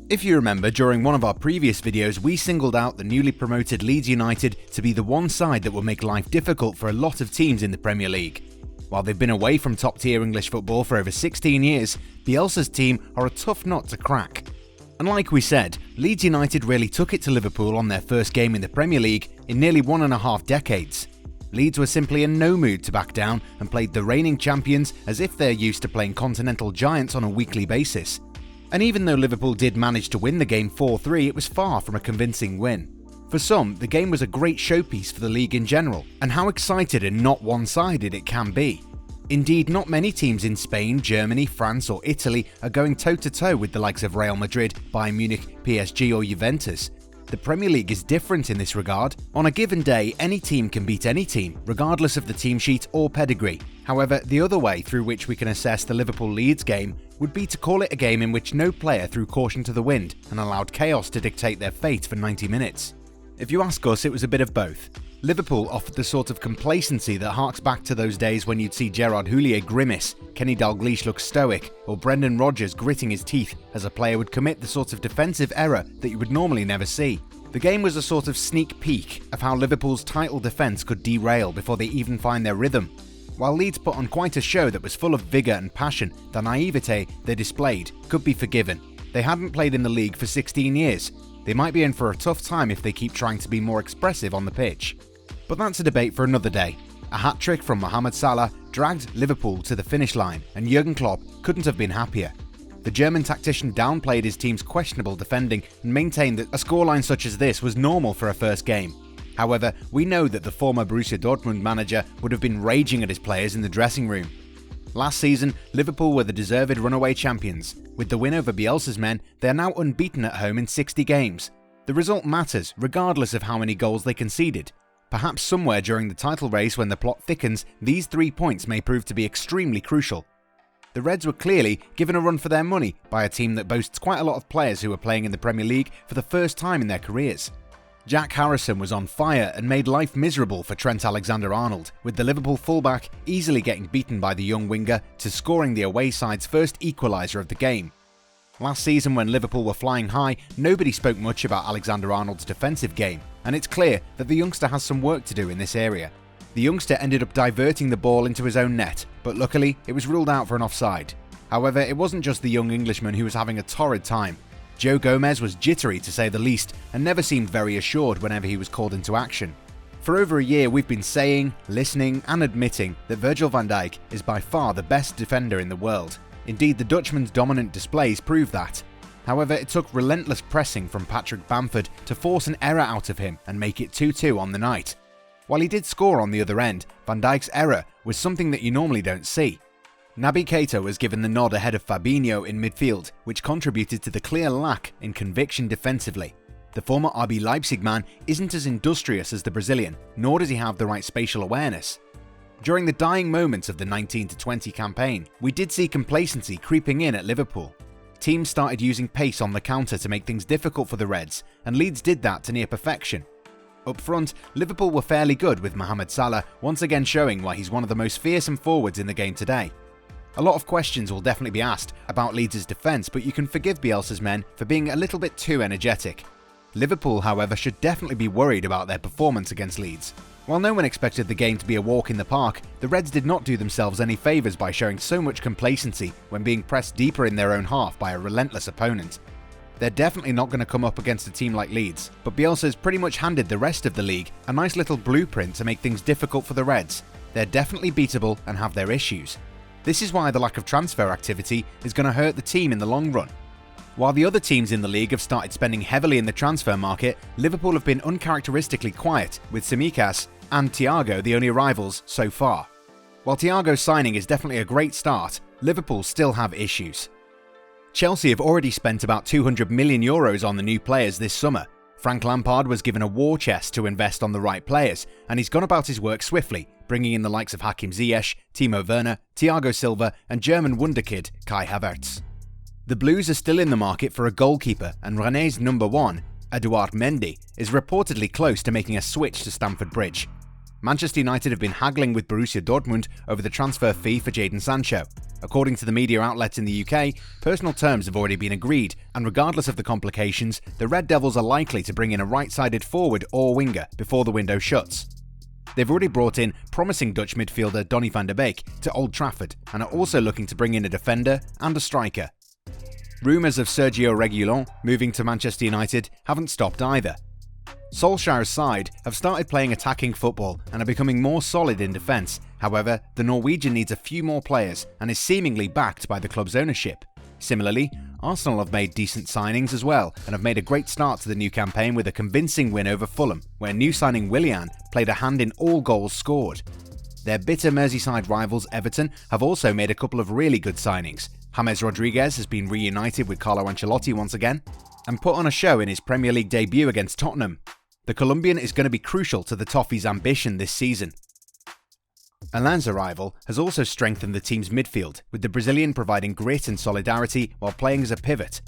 If you remember, during one of our previous videos, we singled out the newly promoted Leeds United to be the one side that will make life difficult for a lot of teams in the Premier League. While they've been away from top-tier English football for over 16 years, Bielsa's team are a tough nut to crack. And like we said, Leeds United really took it to Liverpool on their first game in the Premier League in nearly 1.5 decades. Leeds were simply in no mood to back down and played the reigning champions as if they're used to playing continental giants on a weekly basis. And even though Liverpool did manage to win the game 4-3, it was far from a convincing win. For some, the game was a great showpiece for the league in general, and how excited and not one-sided it can be. Indeed, not many teams in Spain, Germany, France or Italy are going toe-to-toe with the likes of Real Madrid, Bayern Munich, PSG or Juventus. The Premier League is different in this regard. On a given day, any team can beat any team, regardless of the team sheet or pedigree. However, the other way through which we can assess the Liverpool-Leeds game would be to call it a game in which no player threw caution to the wind and allowed chaos to dictate their fate for 90 minutes. If you ask us, it was a bit of both. Liverpool offered the sort of complacency that harks back to those days when you'd see Gerard Houllier grimace, Kenny Dalglish look stoic, or Brendan Rodgers gritting his teeth as a player would commit the sort of defensive error that you would normally never see. The game was a sort of sneak peek of how Liverpool's title defence could derail before they even find their rhythm. While Leeds put on quite a show that was full of vigour and passion, the naivete they displayed could be forgiven. They hadn't played in the league for 16 years. They might be in for a tough time if they keep trying to be more expressive on the pitch. But that's a debate for another day. A hat-trick from Mohamed Salah dragged Liverpool to the finish line, and Jurgen Klopp couldn't have been happier. The German tactician downplayed his team's questionable defending and maintained that a scoreline such as this was normal for a first game. However, we know that the former Borussia Dortmund manager would have been raging at his players in the dressing room. Last season, Liverpool were the deserved runaway champions. With the win over Bielsa's men, they are now unbeaten at home in 60 games. The result matters, regardless of how many goals they conceded. Perhaps somewhere during the title race when the plot thickens, these 3 points may prove to be extremely crucial. The Reds were clearly given a run for their money by a team that boasts quite a lot of players who are playing in the Premier League for the first time in their careers. Jack Harrison was on fire and made life miserable for Trent Alexander-Arnold, with the Liverpool fullback easily getting beaten by the young winger to scoring the away side's first equaliser of the game. Last season when Liverpool were flying high, nobody spoke much about Alexander-Arnold's defensive game, and it's clear that the youngster has some work to do in this area. The youngster ended up diverting the ball into his own net, but luckily it was ruled out for an offside. However, it wasn't just the young Englishman who was having a torrid time. Joe Gomez was jittery to say the least, and never seemed very assured whenever he was called into action. For over a year we've been saying, listening and admitting that Virgil van Dijk is by far the best defender in the world. Indeed, the Dutchman's dominant displays prove that. However, it took relentless pressing from Patrick Bamford to force an error out of him and make it 2-2 on the night. While he did score on the other end, Van Dijk's error was something that you normally don't see. Naby Keita was given the nod ahead of Fabinho in midfield, which contributed to the clear lack in conviction defensively. The former RB Leipzig man isn't as industrious as the Brazilian, nor does he have the right spatial awareness. During the dying moments of the 19-20 campaign, we did see complacency creeping in at Liverpool. Teams started using pace on the counter to make things difficult for the Reds, and Leeds did that to near perfection. Up front, Liverpool were fairly good with Mohamed Salah once again showing why he's one of the most fearsome forwards in the game today. A lot of questions will definitely be asked about Leeds' defence, but you can forgive Bielsa's men for being a little bit too energetic. Liverpool, however, should definitely be worried about their performance against Leeds. While no one expected the game to be a walk in the park, the Reds did not do themselves any favours by showing so much complacency when being pressed deeper in their own half by a relentless opponent. They're definitely not going to come up against a team like Leeds, but Bielsa's pretty much handed the rest of the league a nice little blueprint to make things difficult for the Reds. They're definitely beatable and have their issues. This is why the lack of transfer activity is going to hurt the team in the long run. While the other teams in the league have started spending heavily in the transfer market, Liverpool have been uncharacteristically quiet, with Tsimikas and Thiago the only arrivals so far. While Thiago's signing is definitely a great start, Liverpool still have issues. Chelsea have already spent about €200 million on the new players this summer. Frank Lampard was given a war chest to invest on the right players, and he's gone about his work swiftly, bringing in the likes of Hakim Ziyech, Timo Werner, Thiago Silva and German wonderkid Kai Havertz. The Blues are still in the market for a goalkeeper, and Rennes's number one, Edouard Mendy, is reportedly close to making a switch to Stamford Bridge. Manchester United have been haggling with Borussia Dortmund over the transfer fee for Jadon Sancho. According to the media outlets in the UK, personal terms have already been agreed, and regardless of the complications, the Red Devils are likely to bring in a right-sided forward or winger before the window shuts. They've already brought in promising Dutch midfielder Donny van der Beek to Old Trafford and are also looking to bring in a defender and a striker. Rumours of Sergio Reguilón moving to Manchester United haven't stopped either. Solskjaer's side have started playing attacking football and are becoming more solid in defence. However, the Norwegian needs a few more players and is seemingly backed by the club's ownership. Similarly, Arsenal have made decent signings as well and have made a great start to the new campaign with a convincing win over Fulham, where new signing Willian played a hand in all goals scored. Their bitter Merseyside rivals Everton have also made a couple of really good signings. James Rodriguez has been reunited with Carlo Ancelotti once again and put on a show in his Premier League debut against Tottenham. The Colombian is going to be crucial to the Toffees' ambition this season. Alain's arrival has also strengthened the team's midfield, with the Brazilian providing grit and solidarity while playing as a pivot.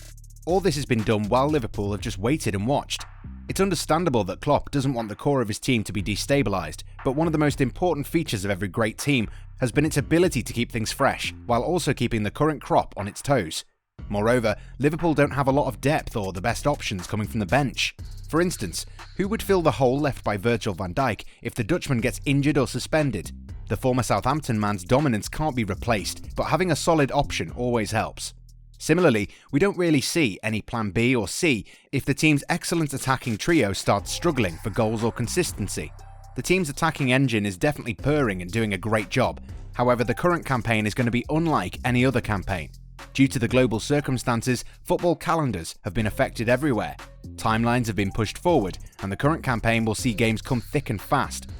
All this has been done while Liverpool have just waited and watched. It's understandable that Klopp doesn't want the core of his team to be destabilised, but one of the most important features of every great team has been its ability to keep things fresh, while also keeping the current crop on its toes. Moreover, Liverpool don't have a lot of depth or the best options coming from the bench. For instance, who would fill the hole left by Virgil van Dijk if the Dutchman gets injured or suspended? The former Southampton man's dominance can't be replaced, but having a solid option always helps. Similarly, we don't really see any plan B or C if the team's excellent attacking trio starts struggling for goals or consistency. The team's attacking engine is definitely purring and doing a great job. However, the current campaign is going to be unlike any other campaign. Due to the global circumstances, football calendars have been affected everywhere. Timelines have been pushed forward, and the current campaign will see games come thick and fast.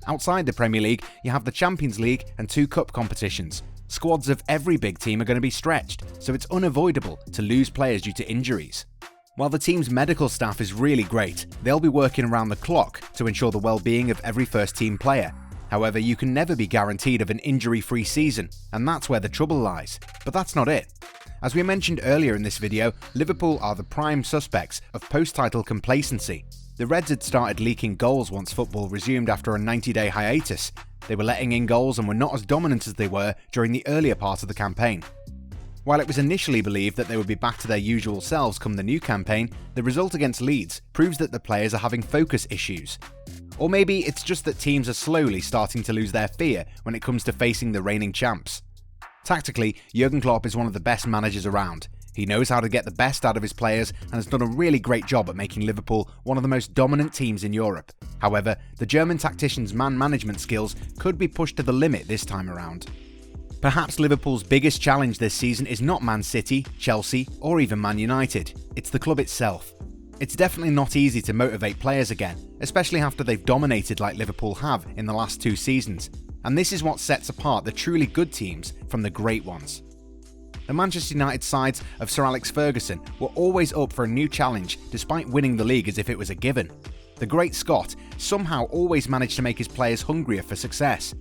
Outside the Premier League, you have the Champions League and 2 cup competitions. Squads of every big team are going to be stretched, so it's unavoidable to lose players due to injuries. While the team's medical staff is really great, they'll be working around the clock to ensure the well-being of every first-team player. However, you can never be guaranteed of an injury-free season, and that's where the trouble lies. But that's not it. As we mentioned earlier in this video, Liverpool are the prime suspects of post-title complacency. The Reds had started leaking goals once football resumed after a 90-day hiatus. They were letting in goals and were not as dominant as they were during the earlier part of the campaign. While it was initially believed that they would be back to their usual selves come the new campaign, the result against Leeds proves that the players are having focus issues. Or maybe it's just that teams are slowly starting to lose their fear when it comes to facing the reigning champs. Tactically, Jurgen Klopp is one of the best managers around. He knows how to get the best out of his players and has done a really great job at making Liverpool one of the most dominant teams in Europe. However, the German tactician's man management skills could be pushed to the limit this time around. Perhaps Liverpool's biggest challenge this season is not Man City, Chelsea, or even Man United. It's the club itself. It's definitely not easy to motivate players again, especially after they've dominated like Liverpool have in the last 2 seasons. And this is what sets apart the truly good teams from the great ones. The Manchester United sides of Sir Alex Ferguson were always up for a new challenge despite winning the league as if it was a given. The great Scot somehow always managed to make his players hungrier for success.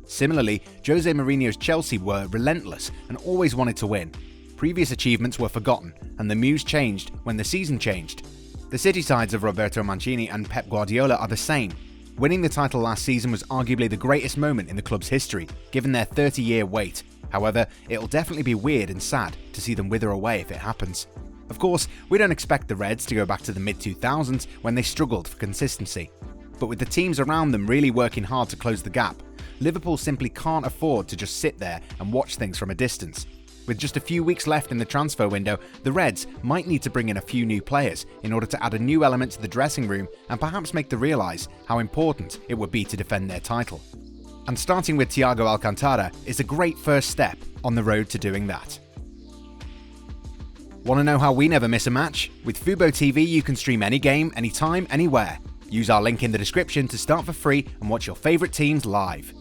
Similarly, Jose Mourinho's Chelsea were relentless and always wanted to win. Previous achievements were forgotten, and the muse changed when the season changed. The City sides of Roberto Mancini and Pep Guardiola are the same. Winning the title last season was arguably the greatest moment in the club's history, given their 30-year wait. However, it'll definitely be weird and sad to see them wither away if it happens. Of course, we don't expect the Reds to go back to the mid-2000s when they struggled for consistency. But with the teams around them really working hard to close the gap, Liverpool simply can't afford to just sit there and watch things from a distance. With just a few weeks left in the transfer window, the Reds might need to bring in a few new players in order to add a new element to the dressing room and perhaps make them realise how important it would be to defend their title. And starting with Thiago Alcantara is a great first step on the road to doing that. Want to know how we never miss a match? With Fubo TV you can stream any game, anytime, anywhere. Use our link in the description to start for free and watch your favourite teams live.